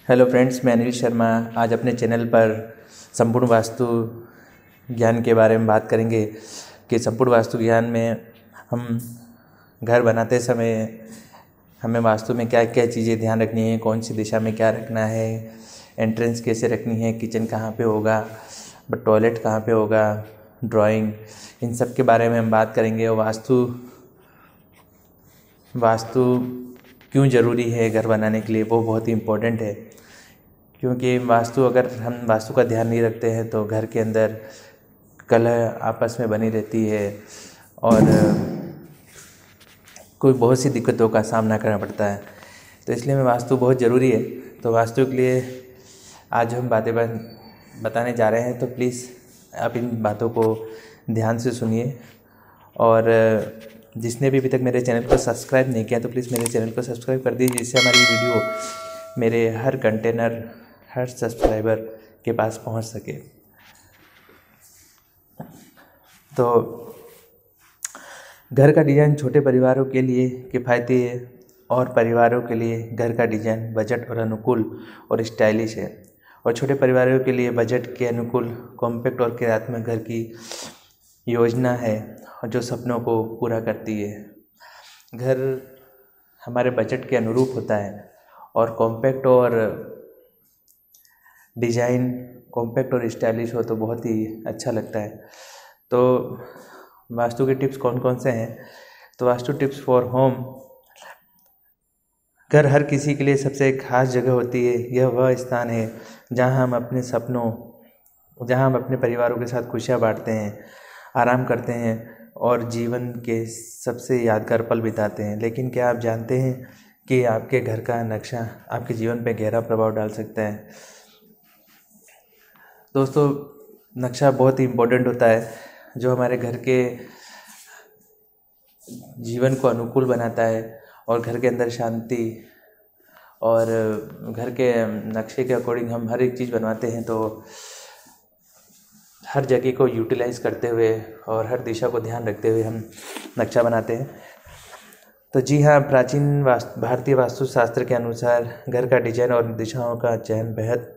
Hello friends, मैं अनिल शर्मा आज अपने चैनल पर संपूर्ण वास्तु ज्ञान के बारे में बात करेंगे कि संपूर्ण वास्तु ज्ञान में हम घर बनाते समय हमें वास्तु में क्या क्या चीज़ें ध्यान रखनी है, कौन सी दिशा में क्या रखना है, एंट्रेंस कैसे रखनी है, किचन कहाँ पे होगा, टॉयलेट कहाँ पे होगा, ड्राइंग, इन सब के बारे में हम बात करेंगे। और वास्तु क्यों ज़रूरी है घर बनाने के लिए, वो बहुत ही इम्पोर्टेंट है। क्योंकि अगर हम वास्तु का ध्यान नहीं रखते हैं तो घर के अंदर कलह आपस में बनी रहती है और कोई बहुत सी दिक्कतों का सामना करना पड़ता है। तो इसलिए में वास्तु बहुत ज़रूरी है। तो वास्तु के लिए आज हम बातें बताने जा रहे हैं, तो प्लीज़ आप इन बातों को ध्यान से सुनिए। और जिसने भी अभी तक मेरे चैनल को सब्सक्राइब नहीं किया तो प्लीज़ मेरे चैनल को सब्सक्राइब कर दीजिए, जिससे हमारी वीडियो मेरे हर सब्सक्राइबर के पास पहुंच सके। तो घर का डिज़ाइन छोटे परिवारों के लिए किफ़ायती है और परिवारों के लिए घर का डिज़ाइन बजट और अनुकूल और स्टाइलिश है। और छोटे परिवारों के लिए बजट के अनुकूल कॉम्पैक्ट और क्रियात्मक घर की योजना है जो सपनों को पूरा करती है। घर हमारे बजट के अनुरूप होता है और कॉम्पैक्ट और स्टाइलिश हो तो बहुत ही अच्छा लगता है। तो वास्तु के टिप्स कौन कौन से हैं? तो वास्तु टिप्स फॉर होम। घर हर किसी के लिए सबसे खास जगह होती है। यह वह स्थान है जहां हम अपने परिवारों के साथ खुशियां बांटते हैं, आराम करते हैं और जीवन के सबसे यादगार पल बिताते हैं। लेकिन क्या आप जानते हैं कि आपके घर का नक्शा आपके जीवन पर गहरा प्रभाव डाल सकता है? दोस्तों, नक्शा बहुत ही इम्पोर्टेंट होता है जो हमारे घर के जीवन को अनुकूल बनाता है और घर के अंदर शांति। और घर के नक्शे के अकॉर्डिंग हम हर एक चीज़ बनवाते हैं, तो हर जगह को यूटिलाइज करते हुए और हर दिशा को ध्यान रखते हुए हम नक्शा बनाते हैं। तो जी हाँ, प्राचीन भारतीय वास्तुशास्त्र के अनुसार घर का डिजाइन और दिशाओं का चयन बेहद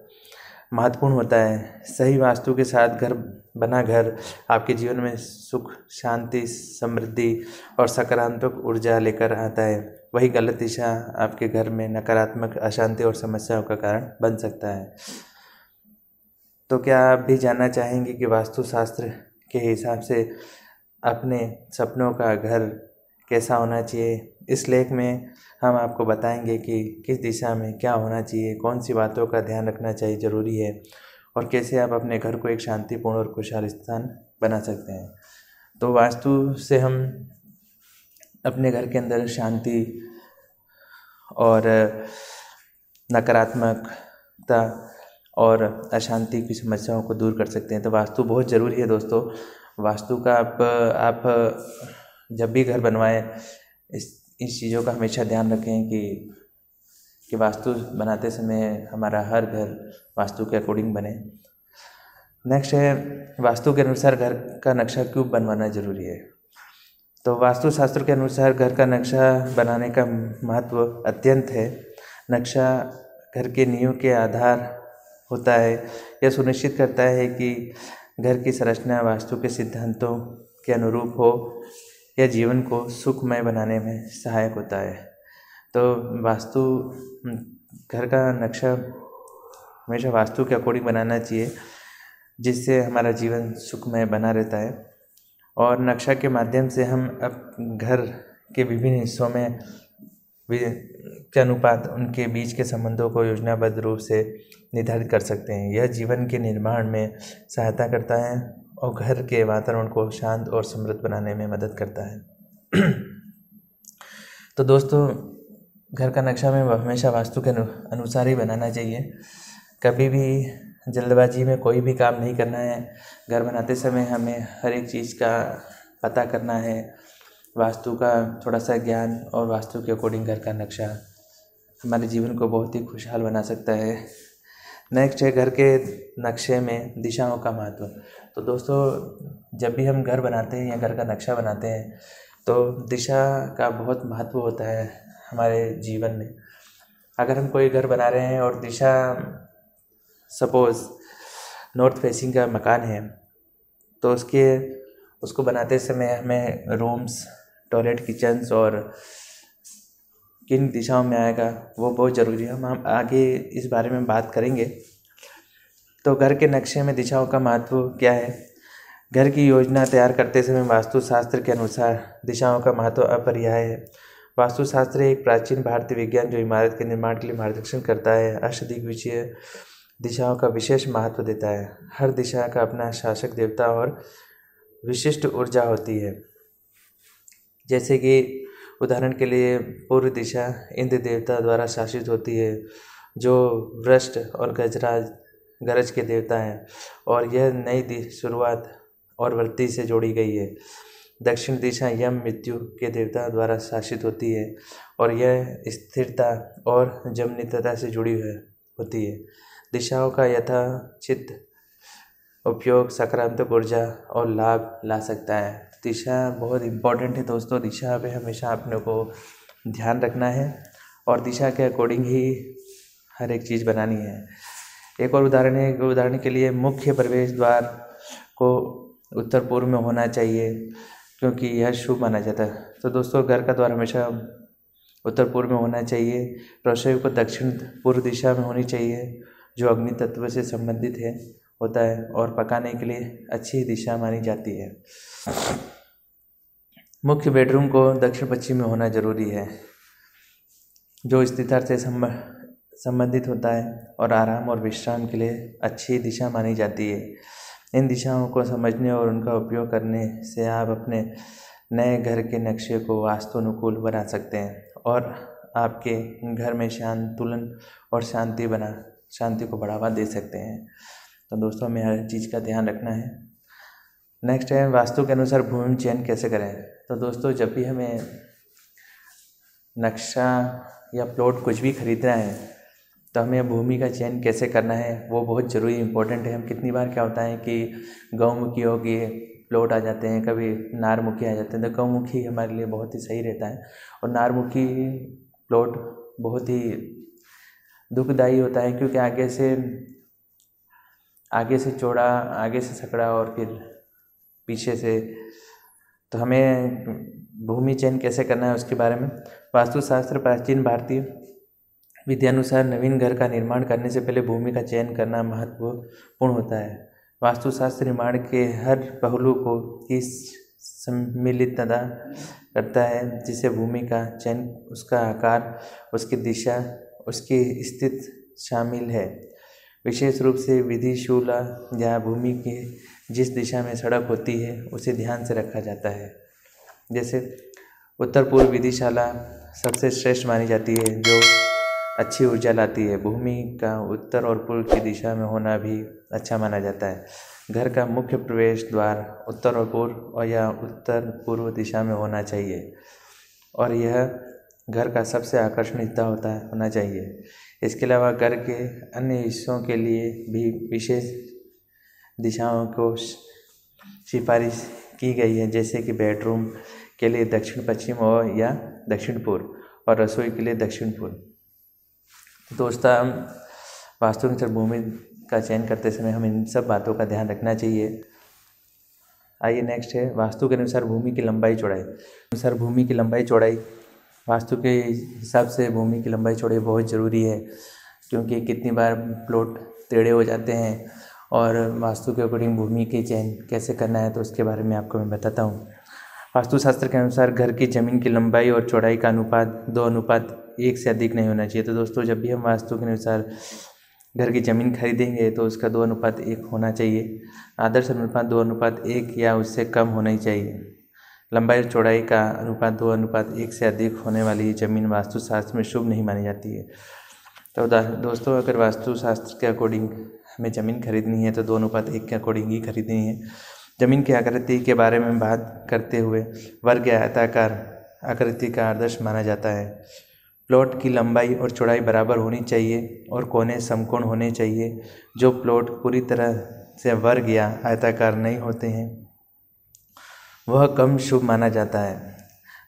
महत्वपूर्ण होता है। सही वास्तु के साथ बना घर आपके जीवन में सुख, शांति, समृद्धि और सकारात्मक ऊर्जा लेकर आता है। वही गलत दिशा आपके घर में नकारात्मक, अशांति और समस्याओं का कारण बन सकता है। तो क्या आप भी जानना चाहेंगे कि वास्तुशास्त्र के हिसाब से अपने सपनों का घर कैसा होना चाहिए? इस लेख में हम आपको बताएंगे कि किस दिशा में क्या होना चाहिए, कौन सी बातों का ध्यान रखना चाहिए ज़रूरी है, और कैसे आप अपने घर को एक शांतिपूर्ण और खुशहाल स्थान बना सकते हैं। तो वास्तु से हम अपने घर के अंदर शांति और नकारात्मकता और अशांति की समस्याओं को दूर कर सकते हैं। तो वास्तु बहुत ज़रूरी है दोस्तों। वास्तु का आप जब भी घर बनवाएं इस चीज़ों का हमेशा ध्यान रखें कि वास्तु बनाते समय हमारा हर घर वास्तु के अकॉर्डिंग बने। नेक्स्ट है, वास्तु के अनुसार घर का नक्शा क्यों बनवाना ज़रूरी है? तो वास्तुशास्त्र के अनुसार घर का नक्शा बनाने का महत्व अत्यंत है। नक्शा घर के नींव के आधार होता है। यह सुनिश्चित करता है कि घर की संरचना वास्तु के सिद्धांतों के अनुरूप हो। यह जीवन को सुखमय बनाने में सहायक होता है। तो घर का नक्शा हमेशा वास्तु के अकॉर्डिंग बनाना चाहिए, जिससे हमारा जीवन सुखमय बना रहता है। और नक्शा के माध्यम से हम अब घर के विभिन्न हिस्सों में के अनुपात उनके बीच के संबंधों को योजनाबद्ध रूप से निर्धारित कर सकते हैं। यह जीवन के निर्माण में सहायता करता है और घर के वातावरण को शांत और समृद्ध बनाने में मदद करता है। तो दोस्तों, घर का नक्शा में हमेशा वास्तु के अनुसार ही बनाना चाहिए। कभी भी जल्दबाजी में कोई भी काम नहीं करना है। घर बनाते समय हमें हर एक चीज़ का पता करना है, वास्तु का थोड़ा सा ज्ञान, और वास्तु के अकॉर्डिंग घर का नक्शा हमारे जीवन को बहुत ही खुशहाल बना सकता है। नेक्स्ट है, घर के नक्शे में दिशाओं का महत्व। तो दोस्तों, जब भी हम घर बनाते हैं या घर का नक्शा बनाते हैं तो दिशा का बहुत महत्व होता है हमारे जीवन में। अगर हम कोई घर बना रहे हैं और दिशा सपोज़ नॉर्थ फेसिंग का मकान है, तो उसको बनाते समय हमें रूम्स, टॉयलेट, किचन्स और किन दिशाओं में आएगा वो बहुत ज़रूरी है। हम आगे इस बारे में बात करेंगे। तो घर के नक्शे में दिशाओं का महत्व क्या है? घर की योजना तैयार करते समय वास्तुशास्त्र के अनुसार दिशाओं का महत्व अपरिहार्य है। वास्तुशास्त्र एक प्राचीन भारतीय विज्ञान जो इमारत के निर्माण के लिए मार्गदर्शन करता है। अष्टदिग्विजय दिशाओं का विशेष महत्व देता है। हर दिशा का अपना शासक देवता और विशिष्ट ऊर्जा होती है। जैसे कि उदाहरण के लिए पूर्व दिशा इंद्र देवता द्वारा शासित होती है, जो वृष्ट और गरज के देवता हैं, और यह नई शुरुआत और वृद्धि से जोड़ी गई है। दक्षिण दिशा यम मृत्यु के देवता द्वारा शासित होती है और यह स्थिरता और जमनीयता से जुड़ी होती है। दिशाओं का यथाचित उपयोग सकारात्मक ऊर्जा और लाभ ला सकता है। दिशा बहुत इम्पोर्टेंट है दोस्तों। दिशा पे हमेशा अपने को ध्यान रखना है और दिशा के अकॉर्डिंग ही हर एक चीज़ बनानी है। एक और उदाहरण है, उदाहरण के लिए मुख्य प्रवेश द्वार को उत्तर पूर्व में होना चाहिए क्योंकि यह शुभ माना जाता है। तो दोस्तों घर का द्वार हमेशा उत्तर पूर्व में होना चाहिए। रसोई को दक्षिण पूर्व दिशा में होनी चाहिए जो अग्नि तत्व से संबंधित होता है और पकाने के लिए अच्छी दिशा मानी जाती है। मुख्य बेडरूम को दक्षिण पश्चिम में होना जरूरी है जो स्थिरता से संबंधित होता है और आराम और विश्राम के लिए अच्छी दिशा मानी जाती है। इन दिशाओं को समझने और उनका उपयोग करने से आप अपने नए घर के नक्शे को वास्तु अनुकूल बना सकते हैं और आपके घर में संतुलन और शांति को बढ़ावा दे सकते हैं। तो दोस्तों हमें हर चीज़ का ध्यान रखना है। नेक्स्ट है वास्तु के अनुसार भूमि चयन कैसे करें। तो दोस्तों जब भी हमें नक्शा या प्लॉट कुछ भी खरीदना है तो हमें भूमि का चयन कैसे करना है वो बहुत ज़रूरी इम्पोर्टेंट है। हम कितनी बार क्या होता है कि गौमुखी होगी प्लॉट आ जाते हैं, कभी नारमुखी आ जाते हैं, तो गौमुखी हमारे लिए बहुत ही सही रहता है और नारमुखी प्लॉट बहुत ही दुखदाई होता है क्योंकि आगे से चौड़ा, आगे से सकड़ा और फिर पीछे से। तो हमें भूमि चयन कैसे करना है उसके बारे में वास्तुशास्त्र प्राचीन भारतीय विद्यानुसार नवीन घर का निर्माण करने से पहले भूमि का चयन करना महत्वपूर्ण होता है। वास्तुशास्त्र निर्माण के हर पहलू को ही सम्मिलित करता है, जिसे भूमि का चयन, उसका आकार, उसकी दिशा, उसकी स्थिति शामिल है। विशेष रूप से विधिशूला या भूमि के जिस दिशा में सड़क होती है उसे ध्यान से रखा जाता है। जैसे उत्तर पूर्व विधिशाला सबसे श्रेष्ठ मानी जाती है जो अच्छी ऊर्जा लाती है। भूमि का उत्तर और पूर्व की दिशा में होना भी अच्छा माना जाता है। घर का मुख्य प्रवेश द्वार उत्तर और पूर्व या उत्तर पूर्व दिशा में होना चाहिए और यह घर का सबसे आकर्षणीय हिस्सा होना चाहिए। इसके अलावा घर के अन्य हिस्सों के लिए भी विशेष दिशाओं को सिफारिश की गई है, जैसे कि बेडरूम के लिए दक्षिण पश्चिम और या दक्षिण पूर्व और रसोई के लिए दक्षिण पूर्व। दोस्तों हम वास्तु अनुसार भूमि का चयन करते समय हमें इन सब बातों का ध्यान रखना चाहिए। आइए नेक्स्ट है वास्तु के अनुसार भूमि की लंबाई चौड़ाई। अनुसार भूमि की लंबाई चौड़ाई वास्तु के हिसाब से भूमि की लंबाई चौड़ाई बहुत ज़रूरी है क्योंकि कितनी बार प्लॉट टेढ़े हो जाते हैं और वास्तु के अकॉर्डिंग भूमि के चयन कैसे करना है तो उसके बारे में आपको मैं बताता हूँ। वास्तुशास्त्र के अनुसार घर की ज़मीन की लंबाई और चौड़ाई का अनुपात 2:1 से अधिक नहीं होना चाहिए। तो दोस्तों जब भी हम वास्तु के अनुसार घर की ज़मीन खरीदेंगे तो उसका 2:1 होना चाहिए। आदर्श अनुपात 2:1 या उससे कम होना ही चाहिए। लंबाई और चौड़ाई का अनुपात 2:1 से अधिक होने वाली ज़मीन वास्तुशास्त्र में शुभ नहीं मानी जाती है। तो दोस्तों अगर वास्तुशास्त्र के अकॉर्डिंग हमें ज़मीन खरीदनी है तो 2:1 के अकॉर्डिंग ही खरीदनी है। ज़मीन की आकृति के बारे में बात करते हुए वर्ग या आयताकार आकृति का आदर्श माना जाता है। प्लॉट की लंबाई और चौड़ाई बराबर होनी चाहिए और कोने समकोण होने चाहिए। जो प्लॉट पूरी तरह से वर्ग या आयताकार नहीं होते हैं वह कम शुभ माना जाता है।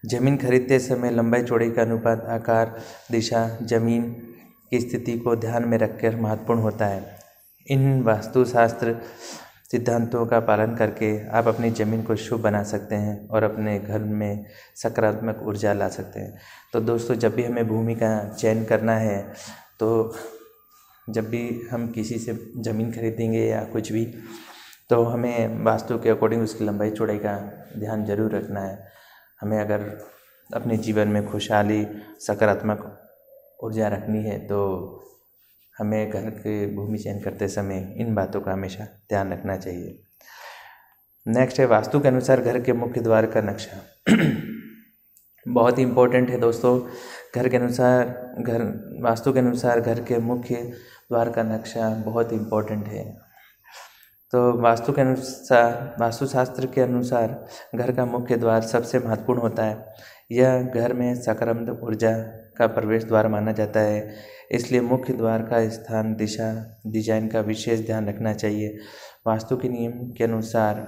ज़मीन खरीदते समय लंबाई चौड़ाई का अनुपात, आकार, दिशा, ज़मीन की स्थिति को ध्यान में रखकर महत्वपूर्ण होता है। इन वास्तुशास्त्र सिद्धांतों का पालन करके आप अपनी ज़मीन को शुभ बना सकते हैं और अपने घर में सकारात्मक ऊर्जा ला सकते हैं। तो दोस्तों, जब भी हमें भूमि का चयन करना है, तो जब भी हम किसी से ज़मीन खरीदेंगे या कुछ भी, तो हमें वास्तु के अकॉर्डिंग उसकी लंबाई चौड़ाई का ध्यान जरूर रखना है। हमें अगर अपने जीवन में खुशहाली, सकारात्मक ऊर्जा रखनी है तो हमें घर के भूमि चयन करते समय इन बातों का हमेशा ध्यान रखना चाहिए। नेक्स्ट है वास्तु के अनुसार घर के मुख्य द्वार का नक्शा। बहुत ही इम्पोर्टेंट है दोस्तों। वास्तु के अनुसार घर के मुख्य द्वार का नक्शा बहुत इम्पोर्टेंट है। तो वास्तुशास्त्र के अनुसार घर का मुख्य द्वार सबसे महत्वपूर्ण होता है। यह घर में सकारात्मक ऊर्जा का प्रवेश द्वार माना जाता है, इसलिए मुख्य द्वार का स्थान, दिशा, डिजाइन का विशेष ध्यान रखना चाहिए। वास्तु के नियम के अनुसार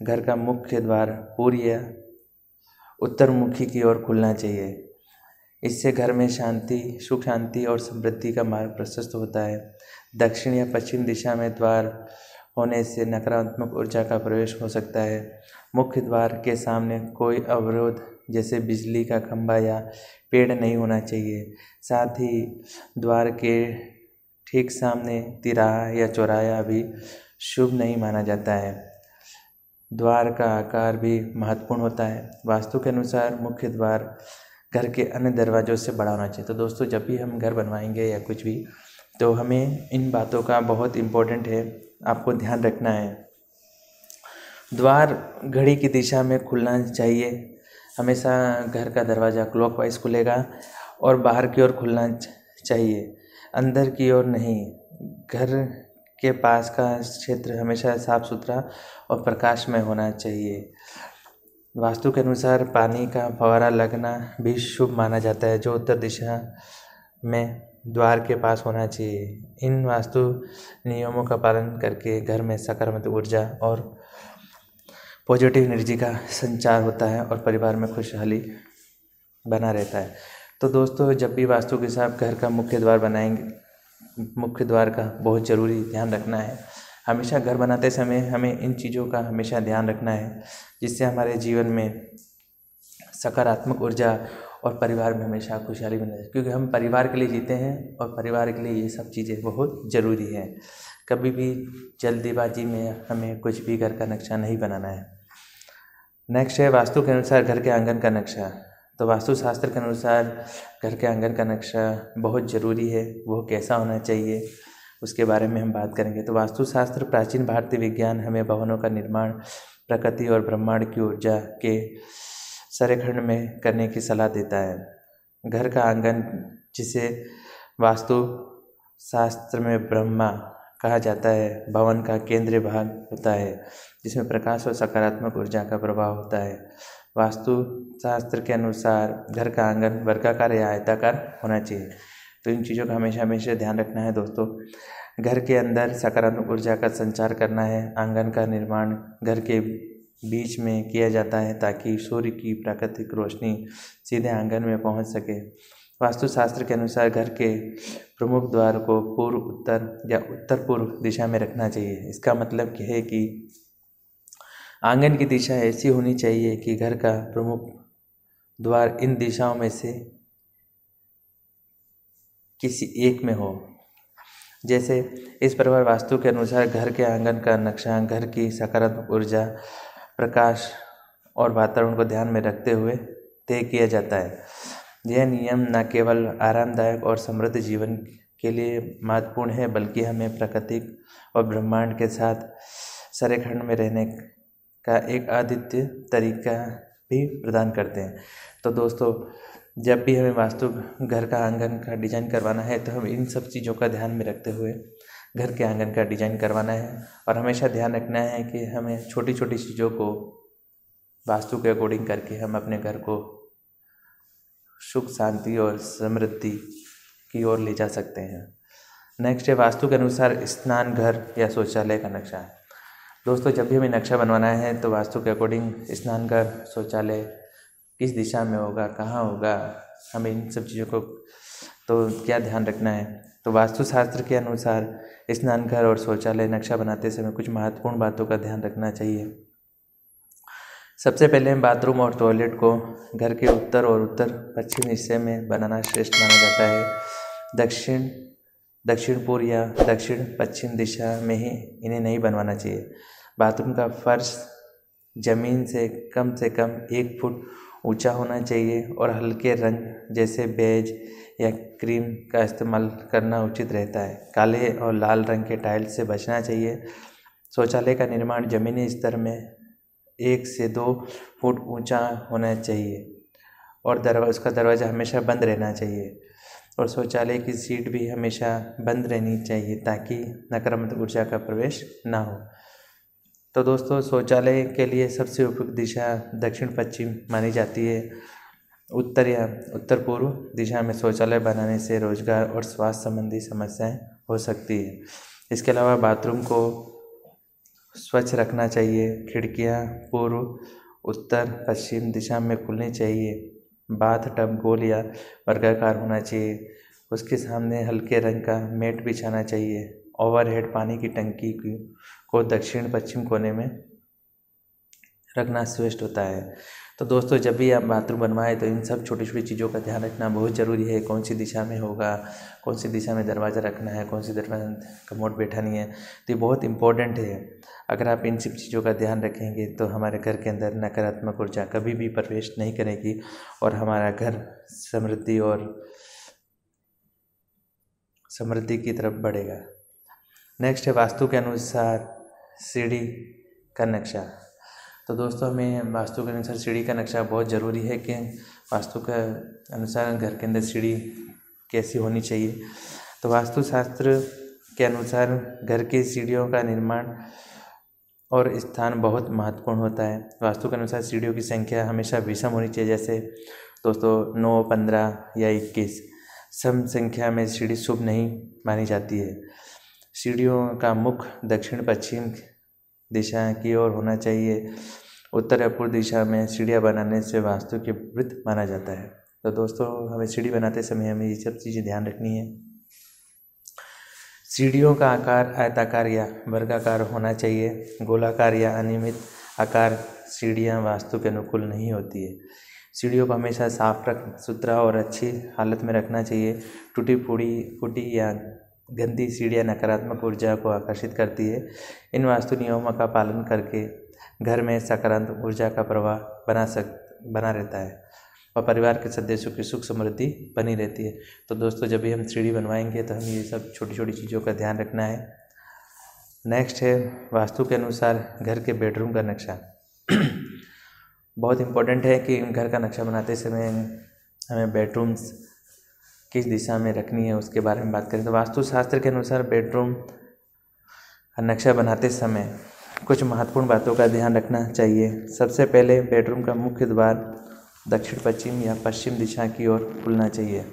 घर का मुख्य द्वार पूर्व या उत्तरमुखी की ओर खुलना चाहिए। इससे घर में शांति, सुख शांति और समृद्धि का मार्ग प्रशस्त होता है। दक्षिण या पश्चिम दिशा में द्वार होने से नकारात्मक ऊर्जा का प्रवेश हो सकता है। मुख्य द्वार के सामने कोई अवरोध जैसे बिजली का खंभा या पेड़ नहीं होना चाहिए। साथ ही द्वार के ठीक सामने तिराहा या चौराहा भी शुभ नहीं माना जाता है। द्वार का आकार भी महत्वपूर्ण होता है। वास्तु के अनुसार मुख्य द्वार घर के अन्य दरवाजों से बड़ा होना चाहिए। तो दोस्तों, जब भी हम घर बनवाएंगे या कुछ भी, तो हमें इन बातों का बहुत इम्पोर्टेंट है, आपको ध्यान रखना है। द्वार घड़ी की दिशा में खुलना चाहिए। हमेशा घर का दरवाज़ा क्लॉकवाइज खुलेगा और बाहर की ओर खुलना चाहिए, अंदर की ओर नहीं। घर के पास का क्षेत्र हमेशा साफ सुथरा और प्रकाशमय होना चाहिए। वास्तु के अनुसार पानी का फव्वारा लगना भी शुभ माना जाता है, जो उत्तर दिशा में द्वार के पास होना चाहिए। इन वास्तु नियमों का पालन करके घर में सकारात्मक ऊर्जा और पॉजिटिव एनर्जी का संचार होता है और परिवार में खुशहाली बना रहता है। तो दोस्तों, जब भी वास्तु के हिसाब घर का मुख्य द्वार बनाएंगे, मुख्य द्वार का बहुत ज़रूरी ध्यान रखना है। हमेशा घर बनाते समय हमें इन चीज़ों का हमेशा ध्यान रखना है, जिससे हमारे जीवन में सकारात्मक ऊर्जा और परिवार में हमेशा खुशहाली बनी रहे। क्योंकि हम परिवार के लिए जीते हैं और परिवार के लिए ये सब चीज़ें बहुत ज़रूरी है। कभी भी जल्दीबाजी में हमें कुछ भी घर का नक्शा नहीं बनाना है। नेक्स्ट है वास्तु के अनुसार घर के आंगन का नक्शा। तो वास्तुशास्त्र के अनुसार घर के आंगन का नक्शा बहुत ज़रूरी है। वो कैसा होना चाहिए उसके बारे में हम बात करेंगे। तो वास्तुशास्त्र प्राचीन भारतीय विज्ञान हमें भवनों का निर्माण प्रकृति और ब्रह्मांड की ऊर्जा के संरेखण में करने की सलाह देता है। घर का आंगन, जिसे वास्तु शास्त्र में ब्रह्मा कहा जाता है, भवन का केंद्रीय भाग होता है जिसमें प्रकाश और सकारात्मक ऊर्जा का प्रभाव होता है। वास्तु शास्त्र के अनुसार घर का आंगन वर्गाकार या आयताकार होना चाहिए। तो इन चीज़ों का हमेशा ध्यान रखना है दोस्तों। घर के अंदर सकारात्मक ऊर्जा का संचार करना है। आंगन का निर्माण घर के बीच में किया जाता है ताकि सूर्य की प्राकृतिक रोशनी सीधे आंगन में पहुंच सके। वास्तुशास्त्र के अनुसार घर के प्रमुख द्वार को पूर्व, उत्तर या उत्तर पूर्व दिशा में रखना चाहिए। इसका मतलब यह है कि आंगन की दिशा ऐसी होनी चाहिए कि घर का प्रमुख द्वार इन दिशाओं में से किसी एक में हो। जैसे इस प्रकार वास्तु के अनुसार घर के आंगन का नक्शा घर की सकारात्मक ऊर्जा, प्रकाश और वातावरण को ध्यान में रखते हुए तय किया जाता है। यह नियम न केवल आरामदायक और समृद्ध जीवन के लिए महत्वपूर्ण है, बल्कि हमें प्राकृतिक और ब्रह्मांड के साथ संरेखण में रहने का एक अद्वितीय तरीका भी प्रदान करते हैं। तो दोस्तों, जब भी हमें वास्तु घर का आंगन का डिजाइन करवाना है तो हम इन सब चीज़ों का ध्यान में रखते हुए घर के आंगन का डिजाइन करवाना है। और हमेशा ध्यान रखना है कि हमें छोटी छोटी चीज़ों को वास्तु के अकॉर्डिंग करके हम अपने घर को सुख, शांति और समृद्धि की ओर ले जा सकते हैं। नेक्स्ट है वास्तु के अनुसार स्नान घर या शौचालय का नक्शा। दोस्तों, जब भी हमें नक्शा बनवाना है तो वास्तु के अकॉर्डिंग स्नान घर, शौचालय किस दिशा में होगा, कहाँ होगा, हमें इन सब चीज़ों को तो क्या ध्यान रखना है। तो वास्तुशास्त्र के अनुसार स्नान घर और शौचालय नक्शा बनाते समय कुछ महत्वपूर्ण बातों का ध्यान रखना चाहिए। सबसे पहले बाथरूम और टॉयलेट को घर के उत्तर और उत्तर पश्चिम हिस्से में बनाना श्रेष्ठ माना जाता है। दक्षिण पूर्व या दक्षिण पश्चिम दिशा में ही इन्हें नहीं बनवाना चाहिए। बाथरूम का फर्श जमीन से कम 1 फुट ऊंचा होना चाहिए और हल्के रंग जैसे बेज या क्रीम का इस्तेमाल करना उचित रहता है। काले और लाल रंग के टाइल्स से बचना चाहिए। शौचालय का निर्माण जमीनी स्तर में 1 से 2 फुट ऊंचा होना चाहिए और उसका दरवाज़ा हमेशा बंद रहना चाहिए और शौचालय की सीट भी हमेशा बंद रहनी चाहिए ताकि नकारात्मक ऊर्जा का प्रवेश ना हो। तो दोस्तों, शौचालय के लिए सबसे उपयुक्त दिशा दक्षिण पश्चिम मानी जाती है। उत्तर या उत्तर पूर्व दिशा में शौचालय बनाने से रोजगार और स्वास्थ्य संबंधी समस्याएं हो सकती है। इसके अलावा बाथरूम को स्वच्छ रखना चाहिए। खिड़कियां पूर्व उत्तर पश्चिम दिशा में खुलनी चाहिए। बाथ टब गोल या वर्गाकार होना चाहिए। उसके सामने हल्के रंग का मैट बिछाना चाहिए। ओवरहेड पानी की टंकी को दक्षिण पश्चिम कोने में रखना श्रेष्ठ होता है। तो दोस्तों, जब भी आप बाथरूम बनवाएं तो इन सब छोटी छोटी चीज़ों का ध्यान रखना बहुत ज़रूरी है। कौन सी दिशा में होगा, कौन सी दिशा में दरवाज़ा रखना है, कौन सी दिशा में कमोड बैठानी है, तो ये बहुत इंपॉर्टेंट है। अगर आप इन सब चीज़ों का ध्यान रखेंगे तो हमारे घर के अंदर नकारात्मक ऊर्जा कभी भी प्रवेश नहीं करेगी और हमारा घर समृद्धि की तरफ बढ़ेगा। नेक्स्ट है वास्तु के अनुसार सीढ़ी का नक्शा। तो दोस्तों, हमें वास्तु के अनुसार सीढ़ी का नक्शा बहुत ज़रूरी है कि वास्तु के अनुसार घर के अंदर सीढ़ी कैसी होनी चाहिए। तो वास्तुशास्त्र के अनुसार घर की सीढ़ियों का निर्माण और स्थान बहुत महत्वपूर्ण होता है। वास्तु के अनुसार सीढ़ियों की संख्या हमेशा विषम होनी चाहिए। जैसे दोस्तों 9, 15 या 21 सम संख्या में सीढ़ी शुभ नहीं मानी जाती है। सीढ़ियों का मुख दक्षिण पश्चिम दिशा की ओर होना चाहिए। उत्तर या पूर्व दिशा में सीढ़ियाँ बनाने से वास्तु के विपरीत माना जाता है। तो दोस्तों, हमें सीढ़ी बनाते समय हमें ये सब चीज़ें ध्यान रखनी है। सीढ़ियों का आकार आयताकार या वर्गाकार होना चाहिए। गोलाकार या अनियमित आकार सीढ़ियाँ वास्तु के अनुकूल नहीं होती है। सीढ़ियों को हमेशा सुथरा और अच्छी हालत में रखना चाहिए। टूटी फूटी या गंदी सीढ़ियाँ नकारात्मक ऊर्जा को आकर्षित करती है। इन वास्तु नियमों का पालन करके घर में सकारात्मक ऊर्जा का प्रवाह बना रहता है और परिवार के सदस्यों की सुख समृद्धि बनी रहती है। तो दोस्तों, जब भी हम सीढ़ी बनवाएंगे तो हमें ये सब छोटी छोटी चीज़ों का ध्यान रखना है। नेक्स्ट है वास्तु के अनुसार घर के बेडरूम का नक्शा। बहुत इम्पोर्टेंट है कि घर का नक्शा बनाते समय हमें बेडरूम्स किस दिशा में रखनी है उसके बारे में बात करें। तो वास्तुशास्त्र के अनुसार बेडरूम का नक्शा बनाते समय कुछ महत्वपूर्ण बातों का ध्यान रखना चाहिए। सबसे पहले बेडरूम का मुख्य द्वार दक्षिण पश्चिम या पश्चिम दिशा की ओर खुलना चाहिए।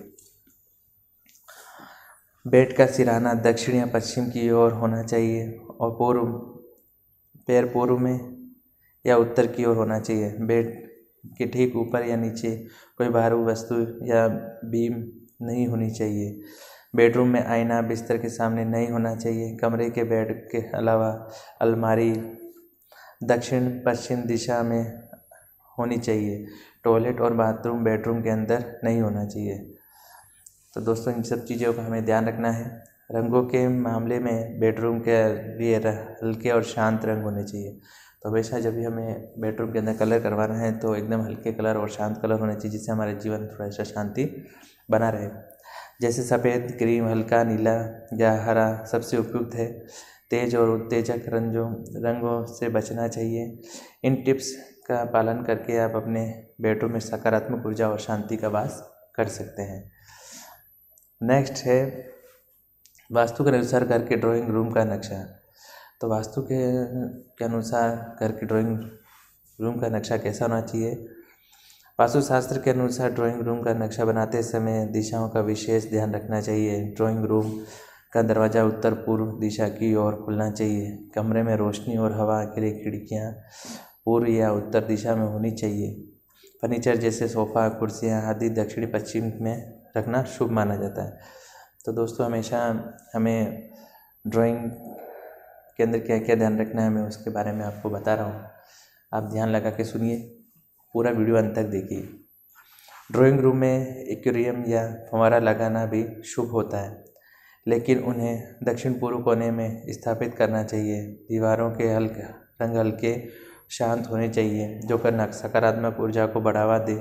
बेड का सिरहाना दक्षिण या पश्चिम की ओर होना चाहिए और पैर पूर्व में या उत्तर की ओर होना चाहिए। बेड के ठीक ऊपर या नीचे कोई भारी वस्तु या बीम नहीं होनी चाहिए। बेडरूम में आईना बिस्तर के सामने नहीं होना चाहिए। कमरे के बेड के अलावा अलमारी दक्षिण पश्चिम दिशा में होनी चाहिए। टॉयलेट और बाथरूम बेडरूम के अंदर नहीं होना चाहिए। तो दोस्तों, इन सब चीज़ों का हमें ध्यान रखना है। रंगों के मामले में बेडरूम के लिए हल्के और शांत रंग होने चाहिए। तो हमेशा जब भी हमें बेडरूम के अंदर कलर करवाना है तो एकदम हल्के कलर और शांत कलर होने चाहिए, जिससे हमारे जीवन में थोड़ा सा शांति बना रहे। जैसे सफ़ेद, क्रीम, हल्का नीला या हरा सबसे उपयुक्त है। तेज और उत्तेजक रंगों से बचना चाहिए। इन टिप्स का पालन करके आप अपने बेडरूम में सकारात्मक ऊर्जा और शांति का वास कर सकते हैं। नेक्स्ट है वास्तु के अनुसार घर के ड्राइंग रूम का नक्शा। तो वास्तु के अनुसार घर की ड्राइंग रूम का नक्शा कैसा होना चाहिए। वास्तुशास्त्र के अनुसार ड्राइंग रूम का नक्शा बनाते समय दिशाओं का विशेष ध्यान रखना चाहिए। ड्राइंग रूम का दरवाज़ा उत्तर पूर्व दिशा की ओर खुलना चाहिए। कमरे में रोशनी और हवा के लिए खिड़कियाँ पूर्व या उत्तर दिशा में होनी चाहिए। फर्नीचर जैसे सोफ़ा, कुर्सियाँ आदि दक्षिणी पश्चिम में रखना शुभ माना जाता है। तो दोस्तों हमेशा हमें ड्राइंग के अंदर क्या क्या ध्यान रखना है मैं उसके बारे में आपको बता रहा हूँ। आप ध्यान लगा के सुनिए, पूरा वीडियो अंत तक देखिए। ड्राइंग रूम में एक्वेरियम या फव्वारा लगाना भी शुभ होता है, लेकिन उन्हें दक्षिण पूर्व कोने में स्थापित करना चाहिए। दीवारों के रंग हल्के शांत होने चाहिए, जो कर सकारात्मक ऊर्जा को बढ़ावा दे।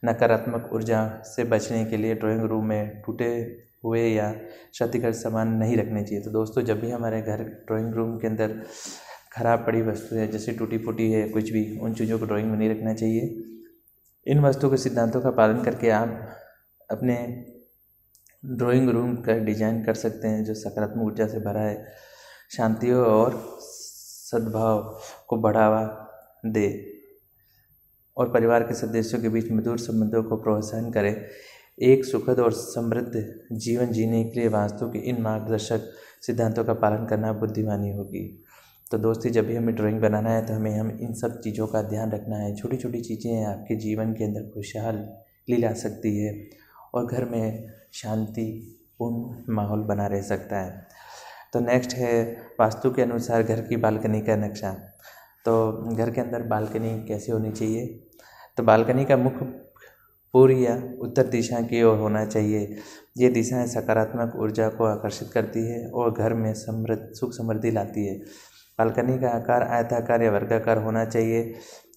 नकारात्मक ऊर्जा से बचने के लिए ड्राइंग रूम में टूटे हुए या क्षतिग्रस्त सामान नहीं रखने चाहिए। तो दोस्तों, जब भी हमारे घर ड्राइंग रूम के अंदर खराब पड़ी वस्तु है, जैसे टूटी फूटी है कुछ भी, उन चीज़ों को ड्राइंग में नहीं रखना चाहिए। इन वस्तुओं के सिद्धांतों का पालन करके आप अपने ड्राइंग रूम का डिजाइन कर सकते हैं, जो सकारात्मक ऊर्जा से भरा है, शांति और सद्भाव को बढ़ावा दे और परिवार के सदस्यों के बीच मधुर संबंधों को प्रोत्साहन करे। एक सुखद और समृद्ध जीवन जीने के लिए वास्तु के इन मार्गदर्शक सिद्धांतों का पालन करना बुद्धिमानी होगी। तो दोस्तों, जब भी हमें ड्राइंग बनाना है तो हमें इन सब चीज़ों का ध्यान रखना है। छोटी छोटी चीज़ें आपके जीवन के अंदर खुशहाली ला सकती है और घर में शांतिपूर्ण माहौल बना रह सकता है। तो नेक्स्ट है वास्तु के अनुसार घर की बालकनी का नक्शा। तो घर के अंदर बालकनी कैसे होनी चाहिए? तो बालकनी का मुख पूर्व या उत्तर दिशा की ओर होना चाहिए। ये दिशाएं सकारात्मक ऊर्जा को आकर्षित करती है और घर में सुख समृद्धि लाती है। बालकनी का आकार आयताकार या वर्गाकार होना चाहिए।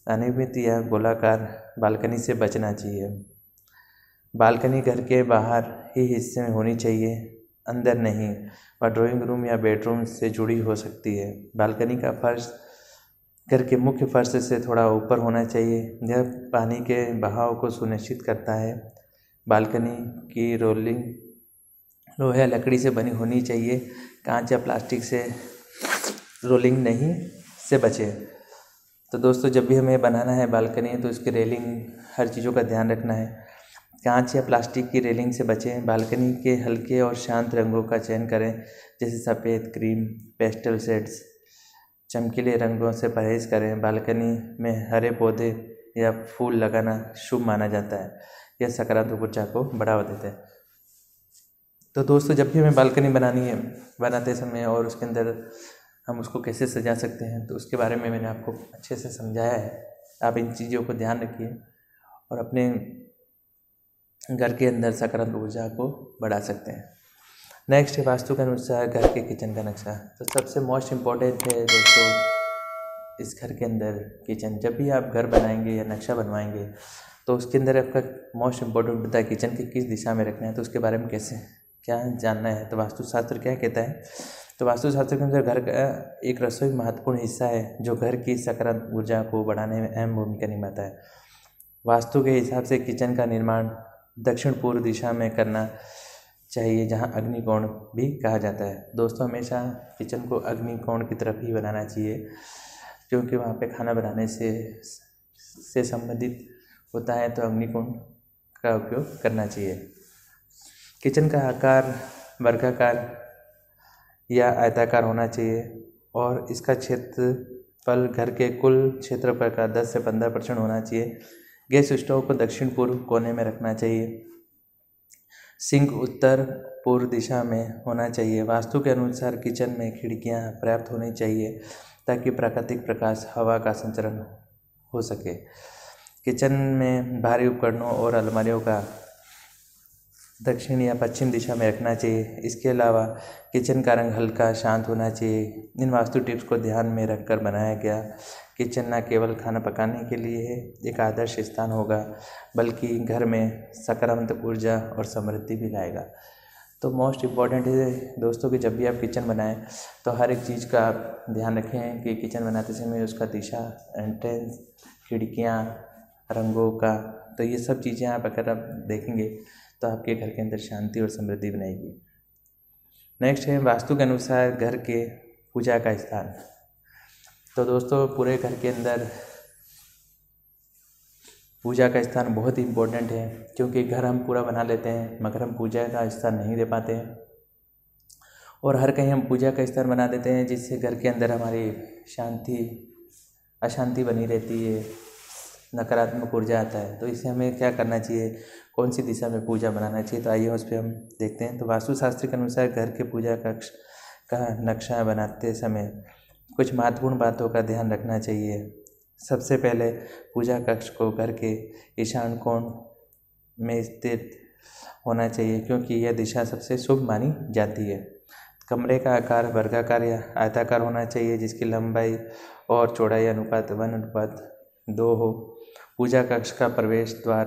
अनियमित या गोलाकार बालकनी से बचना चाहिए। बालकनी घर के बाहर ही हिस्से में होनी चाहिए, अंदर नहीं। वह ड्राइंग रूम या बेडरूम से जुड़ी हो सकती है। बालकनी का फर्श घर के मुख्य फर्श से थोड़ा ऊपर होना चाहिए। यह पानी के बहाव को सुनिश्चित करता है। बालकनी की रोलिंग लोहे या लकड़ी से बनी होनी चाहिए। कांच या प्लास्टिक से रोलिंग नहीं से बचे। तो दोस्तों, जब भी हमें बनाना है बालकनी तो इसकी रेलिंग हर चीज़ों का ध्यान रखना है। कांच या प्लास्टिक की रेलिंग से बचें। बालकनी के हल्के और शांत रंगों का चयन करें, जैसे सफ़ेद, क्रीम, पेस्टल शेड्स। चमकीले रंगों से परहेज करें। बालकनी में हरे पौधे या फूल लगाना शुभ माना जाता है। यह सकारात्मक ऊर्जा को बढ़ावा देता है। तो दोस्तों, जब भी हमें बालकनी बनानी है, बनाते समय और उसके अंदर हम उसको कैसे सजा सकते हैं, तो उसके बारे में मैंने आपको अच्छे से समझाया है। आप इन चीज़ों को ध्यान रखिए और अपने घर के अंदर सकारात्मक ऊर्जा को बढ़ा सकते हैं। नेक्स्ट है वास्तु के अनुसार घर के किचन का नक्शा। तो सबसे मोस्ट इम्पॉर्टेंट है दोस्तों इस घर के अंदर किचन। जब भी आप घर बनाएंगे या नक्शा बनवाएंगे तो उसके अंदर आपका मोस्ट इम्पॉर्टेंट होता है किचन के किस दिशा में रखना है। तो उसके बारे में कैसे क्या जानना है, तो वास्तुशास्त्र क्या कहता है? तो वास्तुशास्त्र के अंदर घर का एक रसोई महत्वपूर्ण हिस्सा है, जो घर की सकारात्मक ऊर्जा को बढ़ाने में अहम भूमिका निभाता है। वास्तु के हिसाब से किचन का निर्माण दक्षिण पूर्व दिशा में करना चाहिए, जहां अग्निकोण भी कहा जाता है। दोस्तों, हमेशा किचन को अग्निकोण की तरफ ही बनाना चाहिए, क्योंकि वहां पे खाना बनाने से संबंधित होता है, तो अग्निकोण का उपयोग करना चाहिए। किचन का आकार वर्गाकार या आयताकार होना चाहिए और इसका क्षेत्रफल घर के कुल क्षेत्रफल का 10 से 15% होना चाहिए। गैस स्टोव को दक्षिण पूर्व कोने में रखना चाहिए। सिंक उत्तर पूर्व दिशा में होना चाहिए। वास्तु के अनुसार किचन में खिड़कियां पर्याप्त होनी चाहिए, ताकि प्राकृतिक प्रकाश, हवा का संचरण हो सके। किचन में भारी उपकरणों और अलमारियों का दक्षिण या पश्चिम दिशा में रखना चाहिए। इसके अलावा किचन का रंग हल्का शांत होना चाहिए। इन वास्तु टिप्स को ध्यान में रखकर बनाया गया किचन न केवल खाना पकाने के लिए एक आदर्श स्थान होगा, बल्कि घर में सकारात्मक ऊर्जा और समृद्धि भी लाएगा। तो मोस्ट इम्पॉर्टेंट है दोस्तों कि जब भी आप किचन बनाएं तो हर एक चीज़ का आप ध्यान रखें कि किचन बनाते समय उसका दिशा, एंट्रेंस, खिड़कियाँ, रंगों का, तो ये सब चीज़ें आप अगर आप देखेंगे तो आपके घर के अंदर शांति और समृद्धि बनाएगी। नेक्स्ट है वास्तु के अनुसार घर के पूजा का स्थान। तो दोस्तों, पूरे घर के अंदर पूजा का स्थान बहुत ही इम्पोर्टेंट है, क्योंकि घर हम पूरा बना लेते हैं मगर हम पूजा का स्थान नहीं दे पाते हैं, और हर कहीं हम पूजा का स्थान बना देते हैं, जिससे घर के अंदर हमारी अशांति बनी रहती है। नकारात्मक ऊर्जा आता है। तो इसे हमें क्या करना चाहिए, कौन सी दिशा में पूजा बनाना चाहिए, तो आइए उस पर हम देखते हैं। तो वास्तुशास्त्र के अनुसार घर के पूजा कक्ष का नक्शा बनाते समय कुछ महत्वपूर्ण बातों का ध्यान रखना चाहिए। सबसे पहले पूजा कक्ष को घर के ईशान कोण में स्थित होना चाहिए, क्योंकि यह दिशा सबसे शुभ मानी जाती है। कमरे का आकार वर्गाकार या आयताकार होना चाहिए, जिसकी लंबाई और चौड़ाई अनुपात 1:2 हो। पूजा कक्ष का प्रवेश द्वार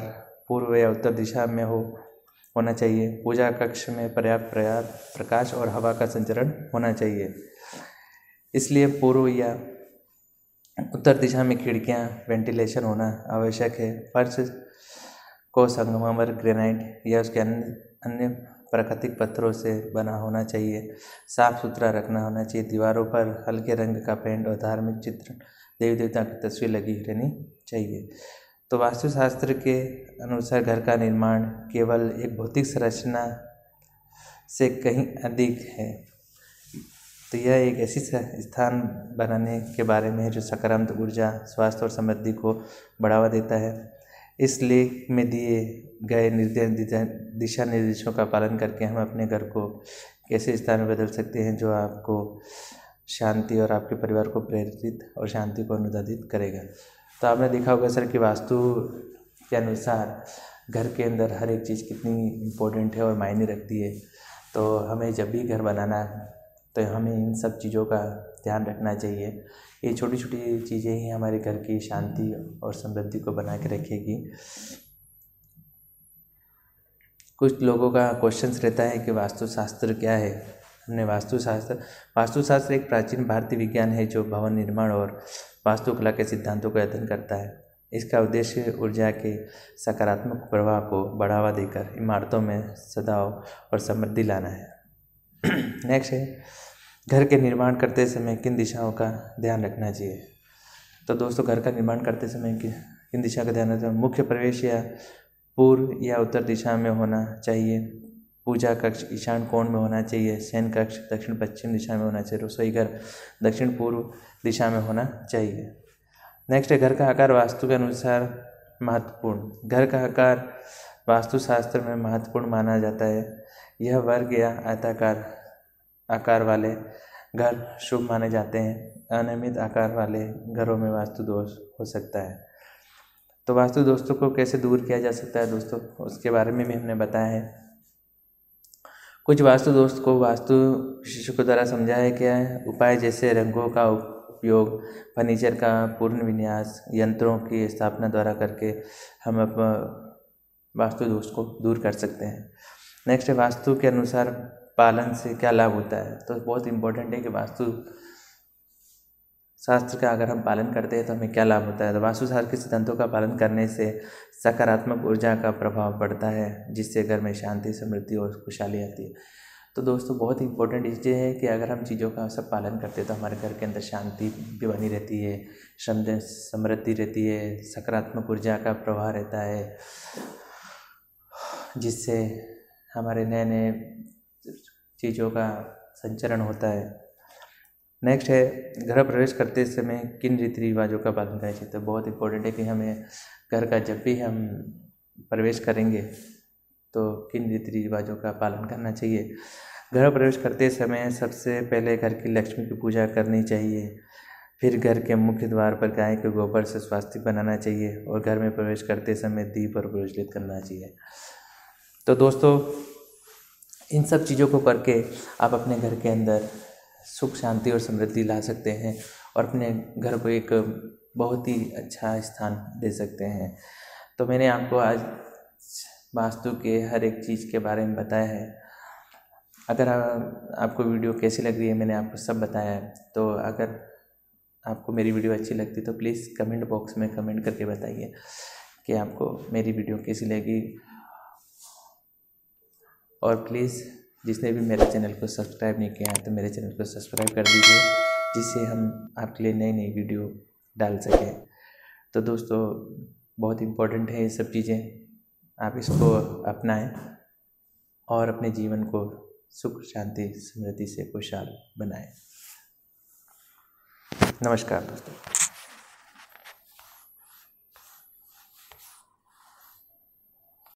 पूर्व या उत्तर दिशा में होना चाहिए। पूजा कक्ष में पर्याप्त प्रकाश और हवा का संचरण होना चाहिए, इसलिए पूर्व या उत्तर दिशा में खिड़कियां, वेंटिलेशन होना आवश्यक है। फर्श को संगमरमर, ग्रेनाइट या उसके अन्य प्राकृतिक पत्थरों से बना होना चाहिए। साफ सुथरा रखना होना चाहिए। दीवारों पर हल्के रंग का पेंट और धार्मिक चित्र, देवी देवता की तस्वीर लगी रहनी चाहिए। तो वास्तुशास्त्र के अनुसार घर का निर्माण केवल एक भौतिक संरचना से कहीं अधिक है। तो यह एक ऐसी स्थान बनाने के बारे में है जो सकारात्मक ऊर्जा, स्वास्थ्य और समृद्धि को बढ़ावा देता है। इस लेख में दिए गए दिशा निर्देशों का पालन करके हम अपने घर को कैसे स्थान में बदल सकते हैं जो आपको शांति और आपके परिवार को प्रेरित और शांति को अनुदानित करेगा। तो आपने देखा होगा सर कि वास्तु के अनुसार घर के अंदर हर एक चीज़ कितनी इम्पोर्टेंट है और मायने रखती है। तो हमें जब भी घर बनाना तो हमें इन सब चीज़ों का ध्यान रखना चाहिए। ये छोटी छोटी चीज़ें ही हमारे घर की शांति और समृद्धि को बना के रखेगी। कुछ लोगों का क्वेश्चंस रहता है कि वास्तुशास्त्र क्या है। हमने वास्तुशास्त्र एक प्राचीन भारतीय विज्ञान है जो भवन निर्माण और वास्तुकला के सिद्धांतों का अध्ययन करता है। इसका उद्देश्य ऊर्जा के सकारात्मक प्रभाव को बढ़ावा देकर इमारतों में सद्भाव और समृद्धि लाना है। नेक्स्ट है, घर के निर्माण करते समय किन दिशाओं का ध्यान रखना चाहिए। तो दोस्तों, घर का निर्माण करते समय किन दिशा का ध्यान रखना चाहिए। मुख्य प्रवेश या पूर्व या उत्तर दिशा में होना चाहिए। पूजा कक्ष ईशान कोण में होना चाहिए। शयन कक्ष दक्षिण पश्चिम दिशा में होना चाहिए। रसोई घर दक्षिण पूर्व दिशा में होना चाहिए। नेक्स्ट है, घर का आकार वास्तु के अनुसार महत्वपूर्ण। घर का आकार वास्तुशास्त्र में महत्वपूर्ण माना जाता है। यह वर्ग या आयताकार आकार वाले घर शुभ माने जाते हैं। अनियमित आकार वाले घरों में वास्तु दोष हो सकता है। तो वास्तु दोषों को कैसे दूर किया जा सकता है दोस्तों, उसके बारे में भी हमने बताया है। कुछ वास्तु दोष को वास्तु विशेषज्ञों द्वारा समझाया गया है। उपाय जैसे रंगों का उपयोग, फर्नीचर का पूर्ण विन्यास, यंत्रों की स्थापना द्वारा करके हम वास्तु दोष को दूर कर सकते हैं। नेक्स्ट है, वास्तु के अनुसार पालन से क्या लाभ होता है। तो बहुत इम्पोर्टेंट है कि वास्तु शास्त्र का अगर हम पालन करते हैं तो हमें क्या लाभ होता है। तो वास्तुशास्त्र के सिद्धांतों का पालन करने से सकारात्मक ऊर्जा का प्रभाव बढ़ता है, जिससे घर में शांति, समृद्धि और खुशहाली आती है। तो दोस्तों, बहुत ही इंपॉर्टेंट चीज़ें है कि अगर हम चीज़ों का सब पालन करते हैं तो हमारे घर के अंदर शांति भी बनी रहती है, समृद्धि रहती है, सकारात्मक ऊर्जा का प्रवाह रहता है, जिससे हमारे नए नए चीज़ों का संचरण होता है। नेक्स्ट है, घर प्रवेश करते समय किन रीति रिवाजों का पालन करना चाहिए। तो बहुत इंपॉर्टेंट है कि हमें घर का जब भी हम प्रवेश करेंगे तो किन रीति रिवाजों का पालन करना चाहिए। घर प्रवेश करते समय सबसे पहले घर की लक्ष्मी की पूजा करनी चाहिए। फिर घर के मुख्य द्वार पर गाय के गोबर से स्वास्तिक बनाना चाहिए और घर में प्रवेश करते समय दीप और प्रज्वलित करना चाहिए। तो दोस्तों, इन सब चीज़ों को करके आप अपने घर के अंदर सुख, शांति और समृद्धि ला सकते हैं और अपने घर को एक बहुत ही अच्छा स्थान दे सकते हैं। तो मैंने आपको आज वास्तु के हर एक चीज़ के बारे में बताया है। अगर आपको वीडियो कैसी लग रही है, मैंने आपको सब बताया है। तो अगर आपको मेरी वीडियो अच्छी लगती तो प्लीज़ कमेंट बॉक्स में कमेंट करके बताइए कि आपको मेरी वीडियो कैसी लगी। और प्लीज़ जिसने भी मेरे चैनल को सब्सक्राइब नहीं किया है तो मेरे चैनल को सब्सक्राइब कर दीजिए, जिससे हम आपके लिए नई नई वीडियो डाल सकें। तो दोस्तों, बहुत इम्पोर्टेंट है ये सब चीज़ें, आप इसको अपनाएं और अपने जीवन को सुख, शांति, समृद्धि से खुशहाल बनाएं। नमस्कार दोस्तों।